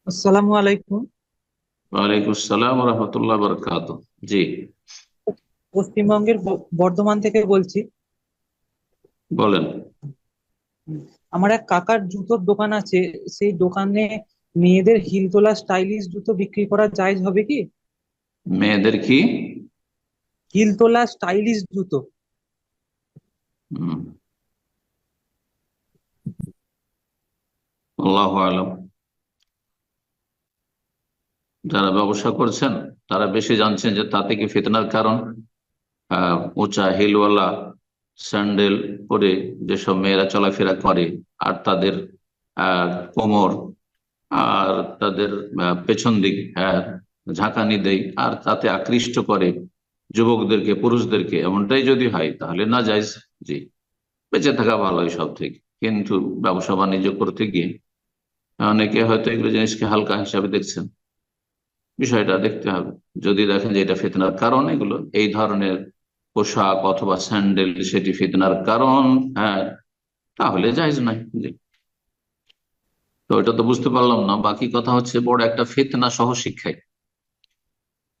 আসসালামু আলাইকুম। ওয়ালাইকুম আসসালাম রহমতুল্লাহ বরকাত। জি, পশ্চিমবঙ্গের বর্ধমান থেকে বলছি। বলেন। আমার এক কাকার জুতোর দোকান আছে। সেই দোকানে মেয়েদের হিল তোলা স্টাইলিশ জুতো বিক্রি করা জায়েজ হবে কি? মেয়েদের কি? হিল তোলা স্টাইলিশ জুতো। হুম, আল্লাহু আলাম। যারা ব্যবসা করছেন তারা বেশি জানছেন যে তাতে কি ফিতনার কারণ। উঁচা হিলওয়ালা স্যান্ডেল পরে যেসব মেয়েরা চলাফেরা করে, আর তাদের কোমর আর তাদের পেছন দিক ঝাঁকানি দেয়, আর তাতে আকৃষ্ট করে যুবকদেরকে, পুরুষদেরকে, এমনটাই যদি হয় তাহলে না জায়েজ। জি, বেঁচে থাকা ভালো সব থেকে। কিন্তু ব্যবসা বাণিজ্য করতে গিয়ে অনেকে হয়তো এগুলো জিনিসকে হালকা হিসাবে দেখছেন। বিষয়টা দেখতে হবে। যদি দেখেন যে এটা ফিতনার কারণ, এগুলো এই ধরনের পোশাক অথবা স্যান্ডেল সেটি ফিতনার কারণ, হ্যাঁ, তাহলে জায়েজ নাই। জি। তো এটা তো বুঝতে পারলাম না, বাকি কথা হচ্ছে বড় একটা ফিতনা সহশিক্ষায়।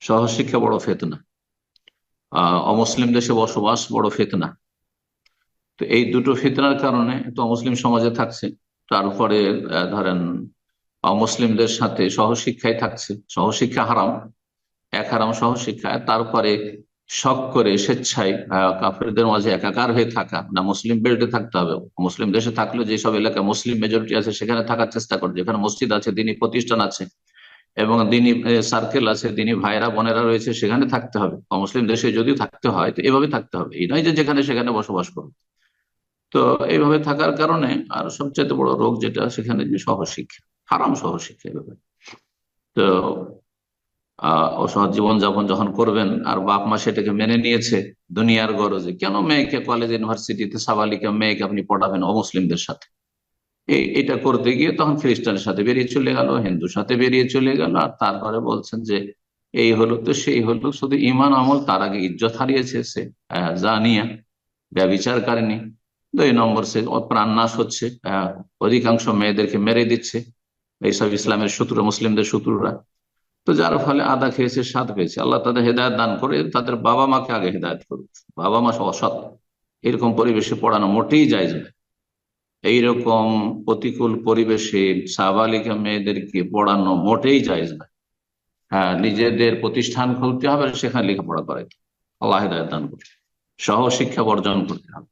সহশিক্ষা বড় ফিতনা। অমুসলিম দেশে বসবাস বড় ফিতনা। তো এই দুটো ফিতনার কারণে তো অমুসলিম সমাজে থাকছে। তারপরে ধরেন অমুসলিমদের সাথে সহশিক্ষায় থাকছে। সহশিক্ষা হারাম, এক হারাম সহশিক্ষা। তারপরে শখ করে স্বেচ্ছায় কাফেরদের মাঝে একাকার হয়ে থাকা, না মুসলিম বেল্টে থাকতে হবে। মুসলিম দেশে থাকলেও যেসব এলাকায় মুসলিম মেজরিটি আছে সেখানে থাকার চেষ্টা করে, যেখানে মসজিদ আছে, দিনী প্রতিষ্ঠান আছে এবং দিনী সার্কেল আছে, দিনী ভাইরা বোনেরা রয়েছে, সেখানে থাকতে হবে। অমুসলিম দেশে যদিও থাকতে হয় তো এভাবে থাকতে হবে, এই নয় যে যেখানে সেখানে বসবাস করবে। তো এইভাবে থাকার কারণে আর সবচেয়ে বড় রোগ যেটা সেখানে যে সহশিক্ষা, হারাম সহশিক্ষা এভাবে। তো অসৎ জীবন যাপন যখন করবেন আর বাপ মা সেটাকে মেনে নিয়েছে দুনিয়ার গরজে, কেন মেয়েকে কলেজ ইউনিভার্সিটিতে সাবালিকা মেয়েকে আপনি পড়াবেন অমুসলিমদের সাথে? এটা করতে গিয়ে তখন খ্রিস্টানের সাথে বেরিয়ে চলে গেল, হিন্দুর সাথে বেরিয়ে চলে গেল, আর তারপরে বলছেন যে এই হলো তো সেই হলো। শুধু ইমান আমল, তার আগে ইজ্জত হারিয়েছে সে, জানিয়া ব্যভিচারকারিনী। 2 নম্বর, সে প্রাণনাশ হচ্ছে, অধিকাংশ মেয়েদেরকে মেরে দিচ্ছে এইসব ইসলামের শত্রু, মুসলিমদের শত্রুরা। তো যার ফলে আদা খেয়েছে, স্বাদ পেয়েছে। আল্লাহ তাদের হেদায়ত দান করে, তাদের বাবা মাকে আগে হেদায়ত করুক। বাবা মা অসৎ, এরকম পরিবেশে পড়ানো মোটেই জায়েজ না। এইরকম প্রতিকূল পরিবেশে সাবালিকা মেয়েদেরকে পড়ানো মোটেই জায়েজ না। হ্যাঁ, নিজেদের প্রতিষ্ঠান খুলতে হবে, সেখানে লেখাপড়া করাইতে। আল্লাহ হেদায়ত দান করবে। সহ শিক্ষা বর্জন করতে হবে।